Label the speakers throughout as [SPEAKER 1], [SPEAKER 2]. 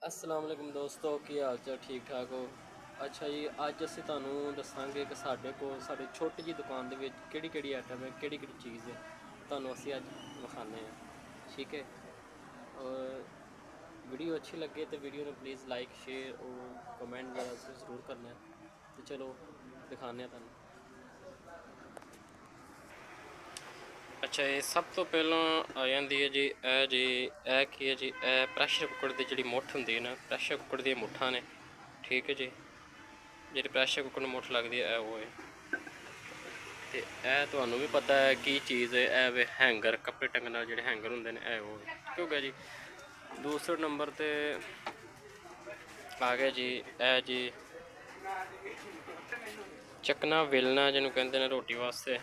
[SPEAKER 1] अस्सलाम वालेकुम दोस्तों, की हाल चाल ठीक ठाक हो। अच्छा जी, अज असी तुहानू दसांगे कि साढ़े कोल साड़ी छोटी जी दुकान दे विच केड़ी आइटम है, केड़ी चीज़ है तुहानू असी अज विखाने हैं। ठीक है, और वीडियो अच्छी लगे तो वीडियो ने प्लीज़ लाइक शेयर और कमेंट ज़रूर करना है। तो चलो दिखाने तुहानू। अच्छा, ये सब तो पहला आ जाती है जी ए की है जी, ए प्रैशर कुकर की जी मुठ होंगी ना, प्रैशर कुकर दी मुठा ने। ठीक है जी, जी प्रैशर कुकर में मुठ लगती है वो है। तो यह तुहानू भी पता है की चीज़ है, ए वे हैंगर कपड़े टंगने वाले जो हैंगर होंगे ने, वो है। क्योंकि जी दूसरे नंबर पर आ गया जी ए जी चकना वेलना, जिन्हों कहते हैं रोटी वास्ते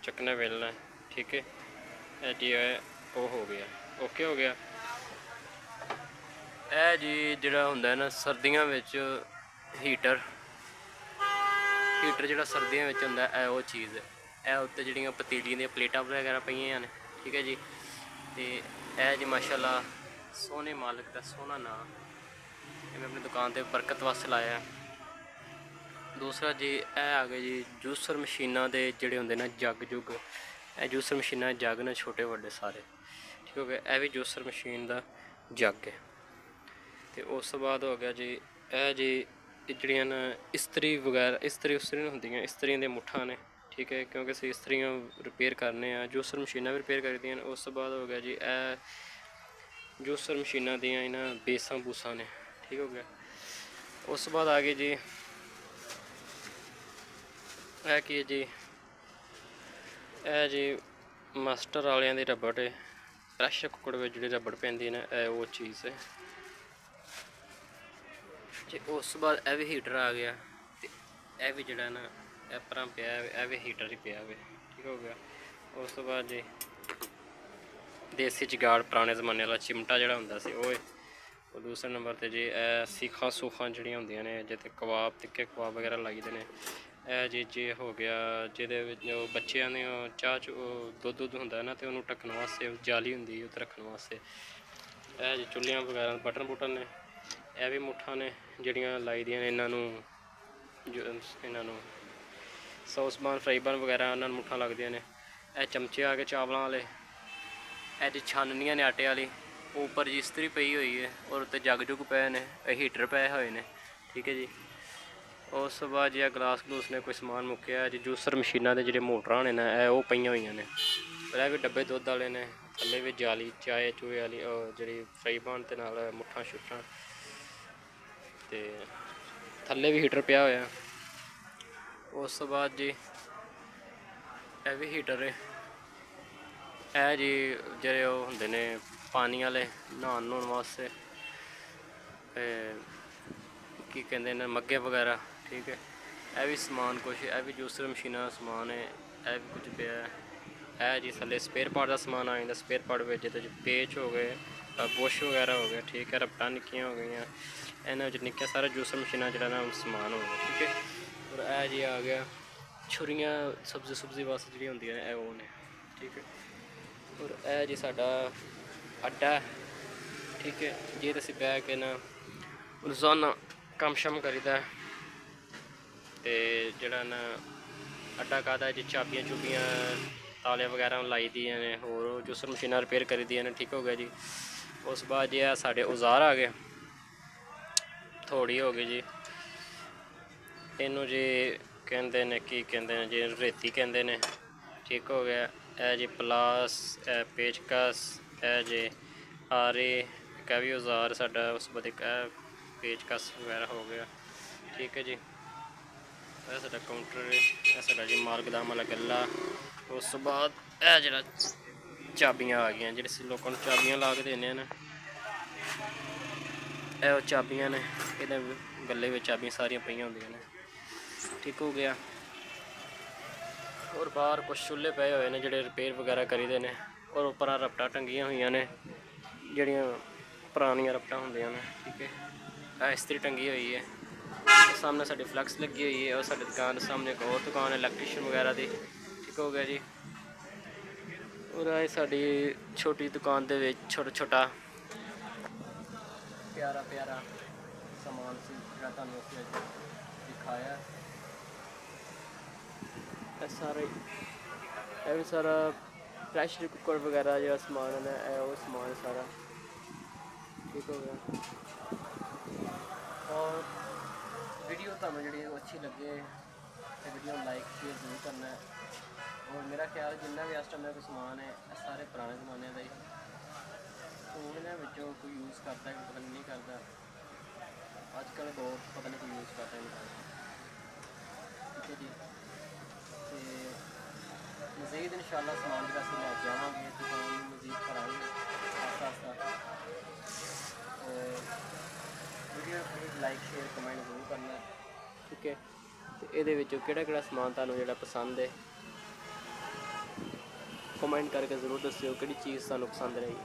[SPEAKER 1] चकना वेलना। ठीक है, ए जी वो हो गया, ओके हो गया। ਇਹ ਜੀ ਜਿਹੜਾ ਹੁੰਦਾ ਨਾ ਸਰਦੀਆਂ ਵਿੱਚ ਹੀਟਰ ਜਿਹੜਾ ਸਰਦੀਆਂ ਵਿੱਚ ਹੁੰਦਾ, ਇਹ ਉਹ ਚੀਜ਼ ਹੈ। ਇਹ ਉੱਤੇ ਜਿਹੜੀਆਂ ਪਤੀਲੀਆਂ ਦੀਆਂ ਪਲੇਟਾਂ ਵਗੈਰਾ ਪਈਆਂ ਨੇ। ਠੀਕ ਹੈ ਜੀ, ਤੇ ਇਹ ਜੀ ਮਾਸ਼ਾਅੱਲਾ ਸੋਹਣੇ ਮਾਲਕ ਦਾ ਸੋਹਣਾ ਨਾਂ, ਇਹ ਮੈਂ ਆਪਣੀ ਦੁਕਾਨ ਤੇ ਬਰਕਤ ਵਾਸਤੇ ਲਾਇਆ। ਦੂਸਰਾ ਜੀ ਇਹ ਆ ਗਏ ਜੀ ਜੂਸਰ ਮਸ਼ੀਨਾਂ ਦੇ ਜਿਹੜੇ ਹੁੰਦੇ ਨੇ ਜੱਗ ਜੁਗ, ਇਹ ਜੂਸਰ ਮਸ਼ੀਨਾਂ ਜੱਗ ਨੇ ਛੋਟੇ ਵੱਡੇ ਸਾਰੇ। ਠੀਕ ਹੋ ਗਿਆ, ਇਹ ਵੀ ਜੂਸਰ ਮਸ਼ੀਨ ਦਾ ਜੱਗ ਹੈ। तो उस तो बाद हो गया जी यह जी जड़ियाँ इस्तरी वगैरह इस्तरी उस्तरी होंगे इस्तरियों के मुठा ने। ठीक है, क्योंकि अस इस्तरियाँ रिपेयर करने जूसर मशीनां भी रिपेयर करदियां ने। उस तो बाद हो गया जी ए जूसर मशीनां दियां इन्हां बेसां बूसां ने। ठीक हो गया, उस तो बाद आ गई जी ए की जी ए जी मास्टर वालियां दी रबड़ है, प्रैशर कुकर में जी रबड़ पैंदी ने, वो चीज़ है जी। उस बाद यह भी हीटर आ गया, तो यह भी जड़ा ना पर पिया, यह भी हीटर ही पिया वे। ठीक हो गया, उस तो बाद जी देसी जगाड़ पुराने जमाने वाला चिमटा जड़ा होंदा सी वो। और दूसरे नंबर पर जी सीखां सूखां जड़ियाँ होंदियां ने, जिते कबाब तिक्के कबाब वगैरह लाइदे ने। यह जी जे हो गया जिहदे बच्चों ने चाह दुद्ध होंदा ना, तो उन्होंने ढक्कन वास्ते जाली होंदी उत्ते रखने वास्ते। यह जी चुल्लियां वगैरह बटन बुटन ने, यह भी मुठा ने जड़ियाँ लाई दियां ने इन्हों सॉस बान फ्राई बान वगैरह उन्होंने मुठा लगदियां ने। यह चमचे आ गए चावलों वाले, यह जी छाननियाँ ने आटे वाली, ऊपर जी इस्तरी पई हुई है और उत्ते जग जुग पे ने, हीटर पे हुए ने। ठीक है जी, उस बाद जी गलास गलूस ने कोई समान मुक्या जी। जूसर मशीना के जोड़े मोटर ने ना, वो पईयां हुई ने, और यह भी डब्बे दुद्ध वाले ने। थल्ले भी जाली चाय चूहे वाली जी फ्राई बान ते नाल मुठा शुठा, तो थल्ले भी हीटर पिया होया। उस तो बाद जी यह भी हीटर है, यह जी जेह्ड़े ओह् होंदे ने पानी वाले नहान न्हौन वास्ते, की कहते हैं मग्गे वगैरह। ठीक है, यह भी समान कुछ, यह भी जूसर मशीना का समान है, यह भी कुछ पिया है। यह जी थल्ले स्पेयर पार्ट का समान आ जाता, स्पेयर पार्ट में जिहदे पेच हो गए, बुश वगैरह हो गया। ठीक है, रपटां निक्कियां हो गई, इन्होंने निक्के सारे जूसर मशीना जो ना समान हो गया। ठीक है, और यह जी आ गया छुरियाँ सब्जी सुब्जी वास्ते जी होंदियां ने, वो ने। ठीक है, और यह जी साडा अड्डा है। ठीक है, जे असीं बैठ के ना रोज़ाना कम शम करीदा है, तो जड़ा ना अड्डा कादा जी चाबियाँ चुबियाँ ताले वगैरह लाई दियां ने, होर जूसर मशीनां रिपेयर करी दियां ने। ठीक हो गया जी, उस बाद जी साढ़े औजार आ गए, थोड़ी हो गई जी, इनू जी कहते हैं कि कहते हैं जी रेती कहते हैं। ठीक हो गया, यह जी प्लास पेचकस, यह जी आरे का भी औजार साडा, उस बाद पेचकस वगैरह हो गया। ठीक है जी, यह साडा काउंटर, यह साडा जी मालगदाम वाला गला। उस बाद यह जरा चाबियाँ आ गई, जिस लोगों को चाबियाँ ला के देने ना, यह चाबियाँ ने, ये गले में चाबियाँ सारियां पईयां होंदियां ने। ठीक हो गया, और बाहर कुछ चूल्हे पे हुए हैं जोड़े रिपेयर वगैरह करी दे ने, और उपर रपटा टंगियां हुई ने जड़ियाँ पुरानियां रपटा होंदियां ने। ठीक है, इस्त्री टंगी हुई है, सामने साड़ी फ्लैक्स लगी हुई है, और साड़ी दुकान के सामने एक और दुकान है इलैक्ट्रीशियन वगैरह की। ठीक हो गया जी, और आए साड़ी छोटी दुकान के छोटा छोटा ਪਿਆਰਾ ਪਿਆਰਾ ਸਮਾਨ ਸੀ ਜਿਹੜਾ ਤੁਹਾਨੂੰ ਅਸੀਂ ਅੱਜ ਦਿਖਾਇਆ। ਇਹ ਵੀ ਸਾਰਾ ਪ੍ਰੈਸ਼ਰ ਕੁੱਕਰ ਵਗੈਰਾ ਜਿਹੜਾ ਸਮਾਨ ਹੈ ਇਹ ਉਹ ਸਮਾਨ ਸਾਰਾ ਠੀਕ ਹੋ ਗਿਆ। ਔਰ ਵੀਡੀਓ ਤੁਹਾਨੂੰ ਜਿਹੜੀ ਅੱਛੀ ਲੱਗੇ ਤੇ ਵੀਡੀਓ ਨੂੰ ਲਾਈਕ ਸ਼ੇਅਰ ਜ਼ਰੂਰ ਕਰਨਾ ਹੈ। ਔਰ ਮੇਰਾ ਖਿਆਲ ਜਿੰਨਾ ਵੀ ਇਸ ਟਾਈਮ ਦਾ ਕੋਈ ਸਮਾਨ ਹੈ ਇਹ ਸਾਰੇ ਪੁਰਾਣੇ ਜ਼ਮਾਨੇ ਦਾ ਹੀ ਹੁਣ ਇਹਨਾਂ ਵਿੱਚੋਂ ਕੋਈ ਯੂਜ਼ ਕਰਦਾ ਕਿ ਪਤਾ ਨਹੀਂ ਕਰਦਾ। ਅੱਜ ਕੱਲ੍ਹ ਬਹੁਤ ਪਤਾ ਨਹੀਂ ਕੋਈ ਯੂਜ਼ ਕਰਦਾ ਨਹੀਂ ਕਰਦਾ। ਠੀਕ ਹੈ ਜੀ। ਅਤੇ ਮਜ਼ੀਦ ਇਨਸ਼ਾਅੱਲਾ ਸਮਾਨ ਜਿਹੜਾ ਅਸੀਂ ਲੈ ਕੇ ਆਵਾਂਗੇ ਦੁਕਾਨ ਨੂੰ ਮਜ਼ੀਦ ਕਰਾਂਗੇ ਆਸਤਾ ਆਸਤਾ। Video please like share comment ਜ਼ਰੂਰ ਕਰਨਾ। ਠੀਕ ਹੈ। ਅਤੇ ਇਹਦੇ ਵਿੱਚੋਂ ਕਿਹੜਾ ਕਿਹੜਾ ਸਮਾਨ ਤੁਹਾਨੂੰ ਜਿਹੜਾ ਪਸੰਦ ਹੈ ਕਮੈਂਟ ਕਰਕੇ ਜ਼ਰੂਰ ਦੱਸਿਓ ਕਿਹੜੀ ਚੀਜ਼ ਤੁਹਾਨੂੰ ਪਸੰਦ ਰਹੀ।